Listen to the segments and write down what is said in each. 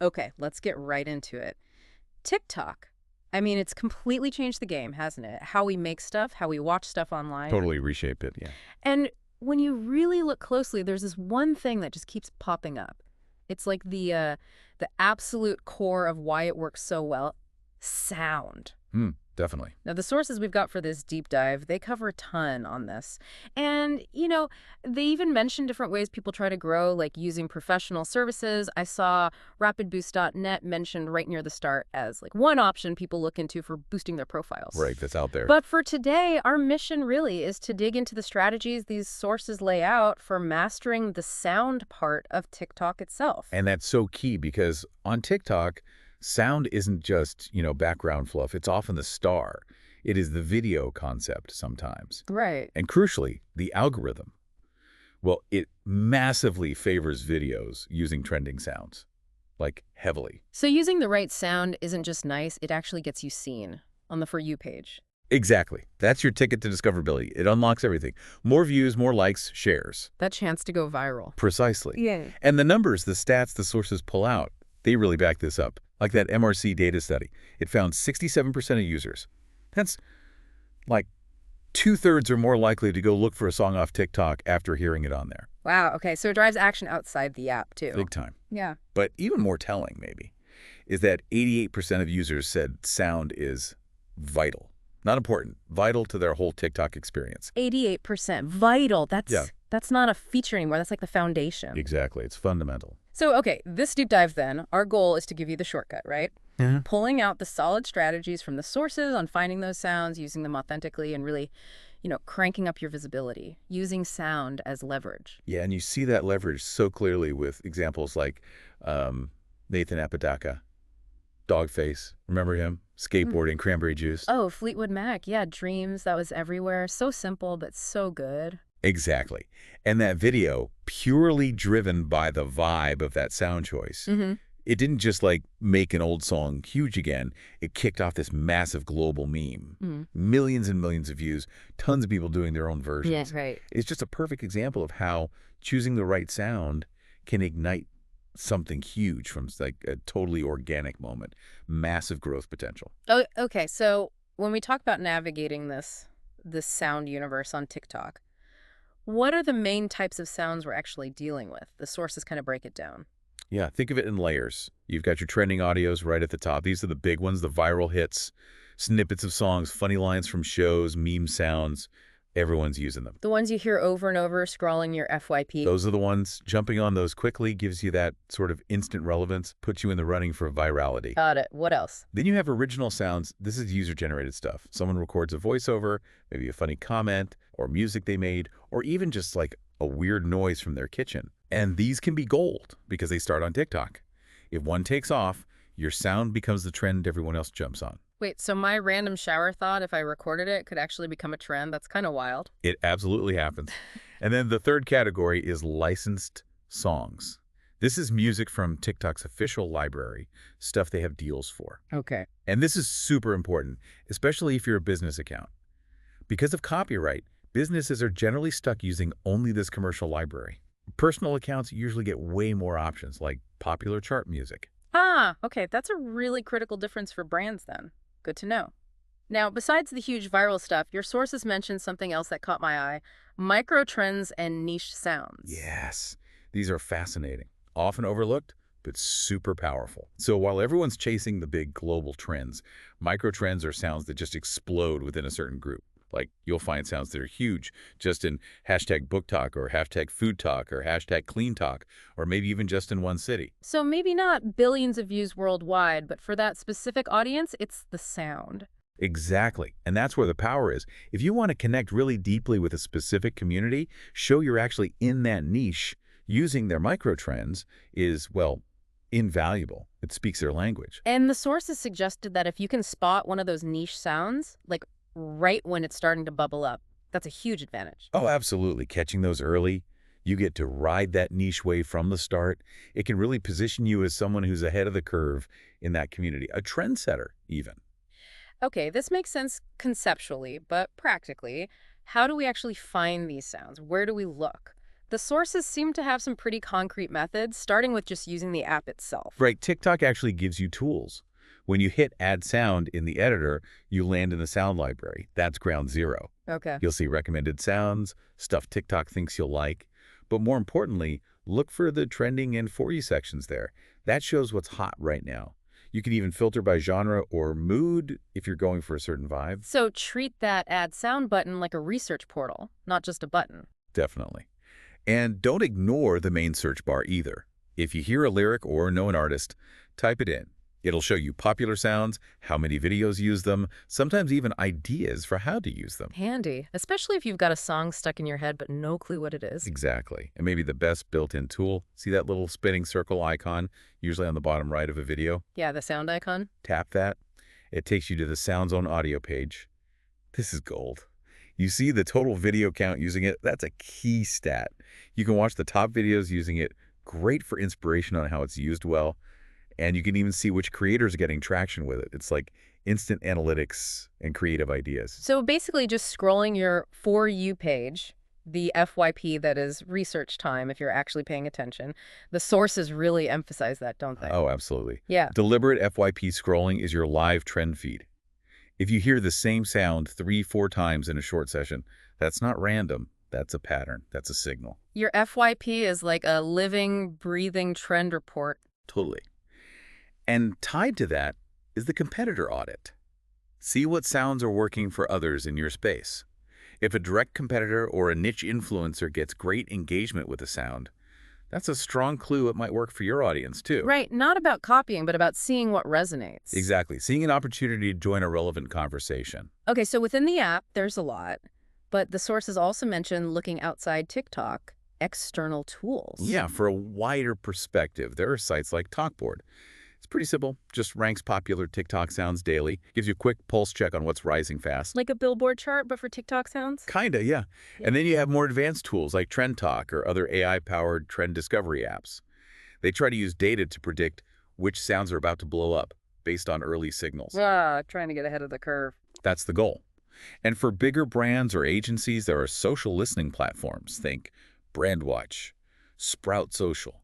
Okay, let's get right into it. TikTok. I mean, it's completely changed the game, hasn't it? How we make stuff, how we watch stuff online. Totally reshape it, yeah. And when you really look closely, there's this one thing that just keeps popping up. It's like the absolute core of why it works so well, sound. Definitely. Now, the sources we've got for this deep dive, they cover a ton on this. And, they even mention different ways people try to grow, like using professional services. I saw rapidboost.net mentioned right near the start as like one option people look into for boosting their profiles. Right, that's out there. But for today, our mission really is to dig into the strategies these sources lay out for mastering the sound part of TikTok itself. And that's so key because on TikTok, sound isn't just, background fluff. It's often the star. It is the video concept sometimes. Right. And crucially, the algorithm. Well, it massively favors videos using trending sounds, like heavily. So using the right sound isn't just nice, it actually gets you seen on the For You page. Exactly. That's your ticket to discoverability. It unlocks everything. More views, more likes, shares. That chance to go viral. Precisely. Yeah. And the numbers, the stats the sources pull out, they really back this up. Like that MRC data study. It found 67% of users. That's like 2/3 are more likely to go look for a song off TikTok after hearing it on there. Wow, okay, so it drives action outside the app, too. Big time. Yeah. But even more telling, maybe, is that 88% of users said sound is vital. Not important, vital to their whole TikTok experience. 88%. Vital. Yeah. That's not a feature anymore. That's like the foundation. Exactly. It's fundamental. So, okay, this deep dive then, our goal is to give you the shortcut, right? Yeah. Pulling out the solid strategies from the sources on finding those sounds, using them authentically, and really, cranking up your visibility, using sound as leverage. Yeah, and you see that leverage so clearly with examples like Nathan Apodaca, Dogface, remember him? Skateboarding, Cranberry Juice. Oh, Fleetwood Mac. Yeah, Dreams. That was everywhere. So simple, but so good. Exactly. And that video, purely driven by the vibe of that sound choice. Mm-hmm. It didn't just like make an old song huge again. It kicked off this massive global meme. Millions and millions of views, tons of people doing their own versions. Yeah, right. It's just a perfect example of how choosing the right sound can ignite something huge from like a totally organic moment. Massive growth potential. Oh, okay. So when we talk about navigating this sound universe on TikTok, what are the main types of sounds we're actually dealing with? The sources kind of break it down. Yeah, think of it in layers. You've got your trending audios right at the top. These are the big ones, the viral hits, snippets of songs, funny lines from shows, meme sounds. Everyone's using them. The ones you hear over and over scrolling your FYP. Those are the ones. Jumping on those quickly gives you that sort of instant relevance, puts you in the running for virality. Got it. What else? Then you have original sounds. This is user-generated stuff. Someone records a voiceover, maybe a funny comment, or music they made, or even just like a weird noise from their kitchen. And these can be gold because they start on TikTok. If one takes off, your sound becomes the trend everyone else jumps on. Wait, so my random shower thought, if I recorded it, could actually become a trend? That's kind of wild. It absolutely happens. And then the third category is licensed songs. This is music from TikTok's official library, stuff they have deals for. Okay. And this is super important, especially if you're a business account. Because of copyright, businesses are generally stuck using only this commercial library. Personal accounts usually get way more options, like popular chart music. Ah, okay. That's a really critical difference for brands then. Good to know. Now, besides the huge viral stuff, your sources mentioned something else that caught my eye, micro trends and niche sounds. Yes, these are fascinating, often overlooked, but super powerful. So while everyone's chasing the big global trends, micro trends are sounds that just explode within a certain group. Like you'll find sounds that are huge just in hashtag book talk or hashtag food talk or hashtag clean talk, or maybe even just in one city. So maybe not billions of views worldwide, but for that specific audience, it's the sound. Exactly. And that's where the power is. If you want to connect really deeply with a specific community, show you're actually in that niche, using their microtrends is, well, invaluable. It speaks their language. And the sources suggested that if you can spot one of those niche sounds, like right when it's starting to bubble up, that's a huge advantage. Oh, absolutely. Catching those early, you get to ride that niche wave from the start. It can really position you as someone who's ahead of the curve in that community, a trendsetter even. Okay, this makes sense conceptually, but practically, how do we actually find these sounds? Where do we look? The sources seem to have some pretty concrete methods, starting with just using the app itself. Right, TikTok actually gives you tools. When you hit Add Sound in the editor, you land in the sound library. That's ground zero. Okay. You'll see recommended sounds, stuff TikTok thinks you'll like. But more importantly, look for the trending and For You sections there. That shows what's hot right now. You can even filter by genre or mood if you're going for a certain vibe. So treat that Add Sound button like a research portal, not just a button. Definitely. And don't ignore the main search bar either. If you hear a lyric or know an artist, type it in. It'll show you popular sounds, how many videos use them, sometimes even ideas for how to use them. Handy, especially if you've got a song stuck in your head but no clue what it is. Exactly. And maybe the best built-in tool, see that little spinning circle icon, usually on the bottom right of a video? Yeah, the sound icon. Tap that. It takes you to the Sounds on Audio page. This is gold. You see the total video count using it? That's a key stat. You can watch the top videos using it. Great for inspiration on how it's used well. And you can even see which creators are getting traction with it. It's like instant analytics and creative ideas. So basically just scrolling your For You page, the FYP that is research time if you're actually paying attention. The sources really emphasize that, don't they? Oh, absolutely. Yeah. Deliberate FYP scrolling is your live trend feed. If you hear the same sound 3-4 times in a short session, that's not random. That's a pattern. That's a signal. Your FYP is like a living, breathing trend report. Totally. And tied to that is the competitor audit. See what sounds are working for others in your space. If a direct competitor or a niche influencer gets great engagement with a sound, that's a strong clue it might work for your audience too. Right, not about copying, but about seeing what resonates. Exactly. Seeing an opportunity to join a relevant conversation. Okay, so within the app, there's a lot. But the sources also mention looking outside TikTok, external tools. Yeah, for a wider perspective, there are sites like Talkboard. It's pretty simple, just ranks popular TikTok sounds daily, gives you a quick pulse check on what's rising fast. Like a Billboard chart, but for TikTok sounds? Kinda, yeah. And then you have more advanced tools like Trend Talk or other AI-powered trend discovery apps. They try to use data to predict which sounds are about to blow up based on early signals. Trying to get ahead of the curve. That's the goal. And for bigger brands or agencies, there are social listening platforms. Think Brandwatch, Sprout Social.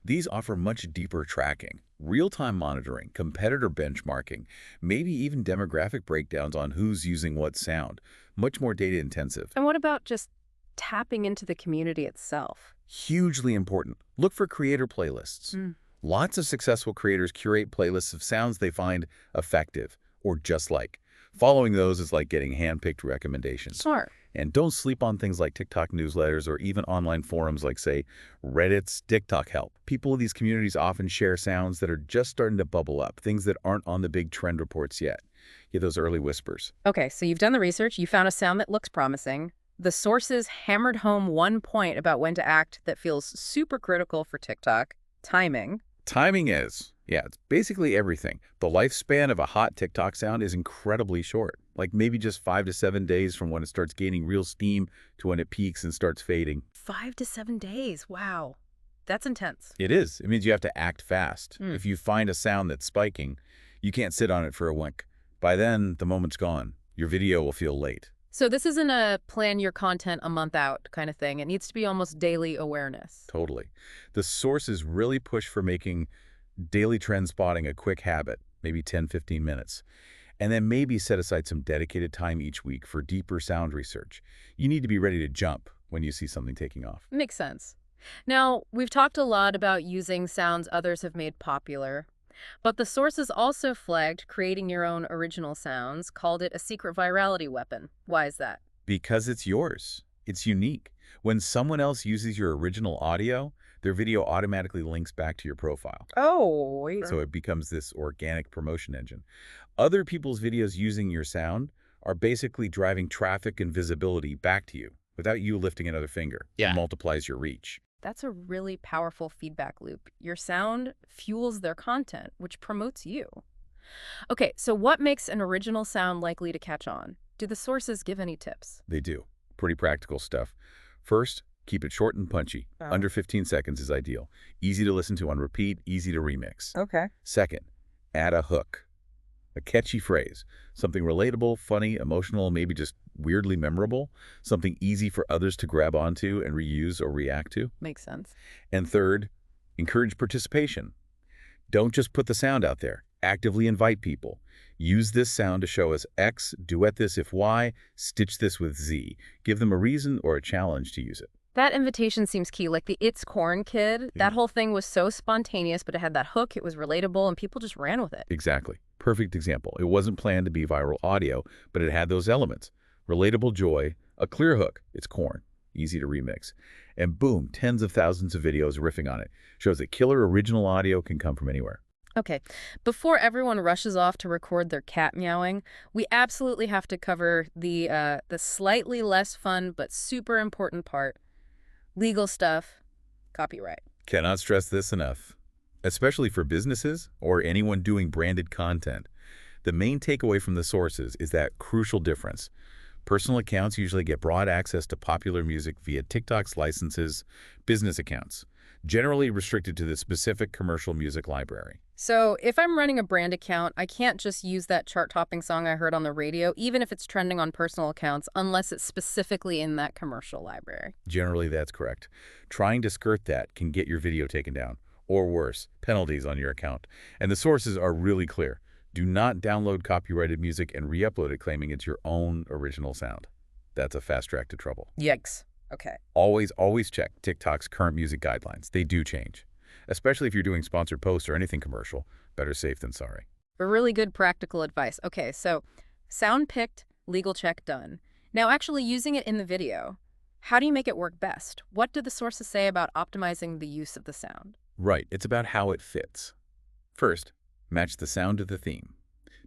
These offer much deeper tracking, real-time monitoring, competitor benchmarking, maybe even demographic breakdowns on who's using what sound. Much more data intensive. And what about just tapping into the community itself? Hugely important. Look for creator playlists. Lots of successful creators curate playlists of sounds they find effective or just like. Following those is like getting hand-picked recommendations. Smart. And don't sleep on things like TikTok newsletters or even online forums like, say, Reddit's TikTok Help. People in these communities often share sounds that are just starting to bubble up, things that aren't on the big trend reports yet. Get those early whispers. Okay, so you've done the research. You found a sound that looks promising. The sources hammered home one point about when to act that feels super critical for TikTok: timing. Timing is, yeah, it's basically everything. The lifespan of a hot TikTok sound is incredibly short, like maybe just 5 to 7 days from when it starts gaining real steam to when it peaks and starts fading. 5 to 7 days. Wow. That's intense. It is. It means you have to act fast. Mm. If you find a sound that's spiking, you can't sit on it for a week. By then, the moment's gone. Your video will feel late. So this isn't a plan your content a month out kind of thing. It needs to be almost daily awareness. Totally. The sources really push for making daily trend spotting a quick habit, maybe 10-15 minutes. And then maybe set aside some dedicated time each week for deeper sound research. You need to be ready to jump when you see something taking off. Makes sense. Now, we've talked a lot about using sounds others have made popular, but the sources also flagged creating your own original sounds, called it a secret virality weapon. Why is that? Because it's yours. It's unique. When someone else uses your original audio, their video automatically links back to your profile. Oh, wait. So it becomes this organic promotion engine. Other people's videos using your sound are basically driving traffic and visibility back to you without you lifting another finger. Yeah. It multiplies your reach. That's a really powerful feedback loop. Your sound fuels their content, which promotes you. Okay, so what makes an original sound likely to catch on? Do the sources give any tips? They do. Pretty practical stuff. First, keep it short and punchy. Oh. Under 15 seconds is ideal. Easy to listen to on repeat, easy to remix. Okay. Second, add a hook. A catchy phrase, something relatable, funny, emotional, maybe just weirdly memorable, something easy for others to grab onto and reuse or react to. Makes sense. And third, encourage participation. Don't just put the sound out there. Actively invite people. Use this sound to show us X, duet this if Y, stitch this with Z. Give them a reason or a challenge to use it. That invitation seems key. Like the It's Corn Kid, Yeah. that whole thing was so spontaneous, but it had that hook, it was relatable, and people just ran with it. Exactly. Perfect example. It wasn't planned to be viral audio, but it had those elements. Relatable joy, a clear hook, it's corn, easy to remix. And boom, tens of thousands of videos riffing on it. Shows that killer original audio can come from anywhere. Okay, before everyone rushes off to record their cat meowing, we absolutely have to cover the slightly less fun but super important part: legal stuff, copyright. Cannot stress this enough. Especially for businesses or anyone doing branded content. The main takeaway from the sources is that crucial difference. Personal accounts usually get broad access to popular music via TikTok's licenses, business accounts, generally restricted to the specific commercial music library. So if I'm running a brand account, I can't just use that chart-topping song I heard on the radio, even if it's trending on personal accounts, unless it's specifically in that commercial library. Generally, that's correct. Trying to skirt that can get your video taken down, or worse, penalties on your account. And the sources are really clear. Do not download copyrighted music and re-upload it claiming it's your own original sound. That's a fast track to trouble. Yikes. Okay. Always check TikTok's current music guidelines. They do change. Especially if you're doing sponsored posts or anything commercial. Better safe than sorry. Really good practical advice. Okay, so sound picked, legal check done. Now actually using it in the video, how do you make it work best? What do the sources say about optimizing the use of the sound? Right, it's about how it fits. First, match the sound to the theme.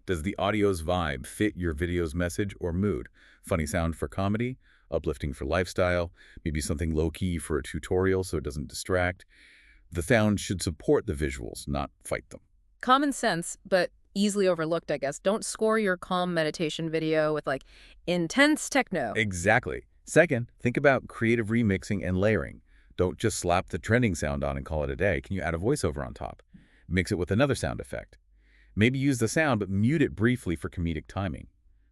Does the audio's vibe fit your video's message or mood? Funny sound for comedy, uplifting for lifestyle, maybe something low-key for a tutorial so it doesn't distract. The sound should support the visuals, not fight them. Common sense, but easily overlooked, I guess. Don't score your calm meditation video with like intense techno. Exactly. Second, think about creative remixing and layering. Don't just slap the trending sound on and call it a day. Can you add a voiceover on top? Mix it with another sound effect. Maybe use the sound, but mute it briefly for comedic timing.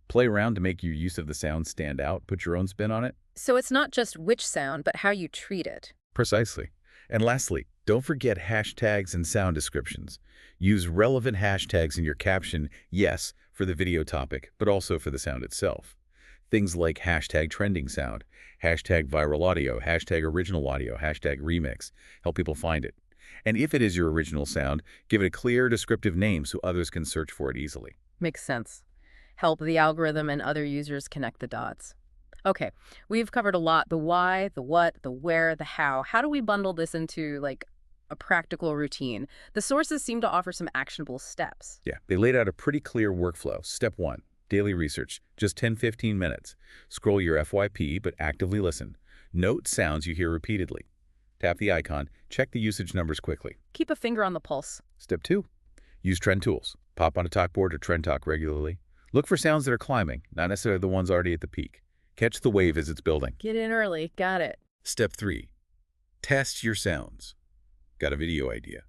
Play around to make your use of the sound stand out. Put your own spin on it. So it's not just which sound, but how you treat it. Precisely. And lastly, don't forget hashtags and sound descriptions. Use relevant hashtags in your caption, yes, for the video topic, but also for the sound itself. Things like hashtag trending sound, hashtag viral audio, hashtag original audio, hashtag remix help people find it. And if it is your original sound, give it a clear, descriptive name so others can search for it easily. Makes sense. Help the algorithm and other users connect the dots. Okay, we've covered a lot: the why, the what, the where, the how. How do we bundle this into like a practical routine? The sources seem to offer some actionable steps. Yeah, they laid out a pretty clear workflow. Step 1, daily research, just 10-15 minutes. Scroll your FYP, but actively listen. Note sounds you hear repeatedly. Tap the icon, check the usage numbers quickly. Keep a finger on the pulse. Step 2, use trend tools. Pop on a talkboard or trend talk regularly. Look for sounds that are climbing, not necessarily the ones already at the peak. Catch the wave as it's building. Get in early. Got it. Step 3, test your sounds. Got a video idea?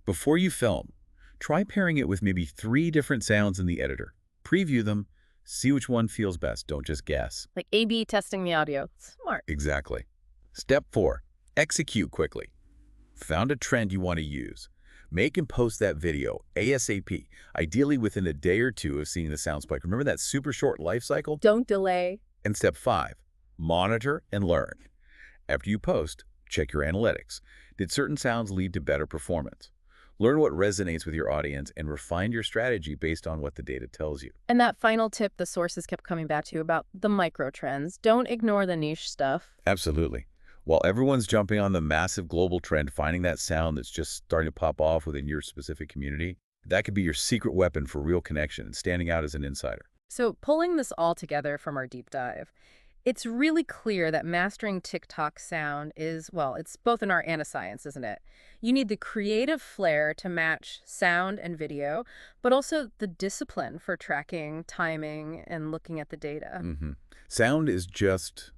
Before you film, try pairing it with maybe 3 different sounds in the editor. Preview them, see which one feels best. Don't just guess. Like A/B testing the audio. Smart. Exactly. Step 4, execute quickly. Found a trend you want to use. Make and post that video ASAP, ideally within a day or 2 of seeing the sound spike. Remember that super short life cycle? Don't delay. And step 5, monitor and learn. After you post, check your analytics. Did certain sounds lead to better performance? Learn what resonates with your audience and refine your strategy based on what the data tells you. And that final tip the sources kept coming back to about the micro trends. Don't ignore the niche stuff. Absolutely. While everyone's jumping on the massive global trend, finding that sound that's just starting to pop off within your specific community, that could be your secret weapon for real connection and standing out as an insider. So pulling this all together from our deep dive, it's really clear that mastering TikTok sound is, well, it's both an art and a science, isn't it? You need the creative flair to match sound and video, but also the discipline for tracking, timing, and looking at the data. Sound is just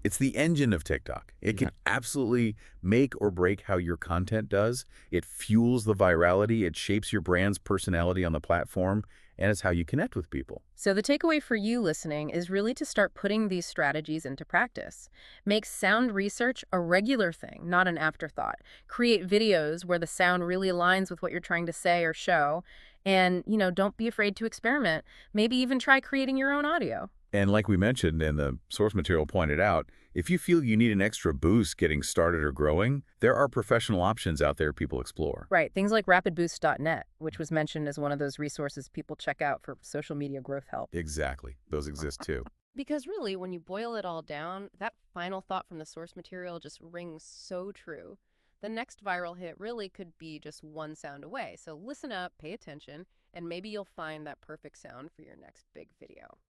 It's the engine of TikTok. It Yeah. can absolutely make or break how your content does. It fuels the virality, it shapes your brand's personality on the platform, and it's how you connect with people. So the takeaway for you listening is really to start putting these strategies into practice. Make sound research a regular thing, not an afterthought. Create videos where the sound really aligns with what you're trying to say or show. And, don't be afraid to experiment. Maybe even try creating your own audio. And like we mentioned and the source material pointed out, if you feel you need an extra boost getting started or growing, there are professional options out there people explore. Right, things like rapidboost.net, which was mentioned as one of those resources people check out for social media growth help. Exactly. Those exist too. Because really, when you boil it all down, that final thought from the source material just rings so true. The next viral hit really could be just one sound away. So listen up, pay attention, and maybe you'll find that perfect sound for your next big video.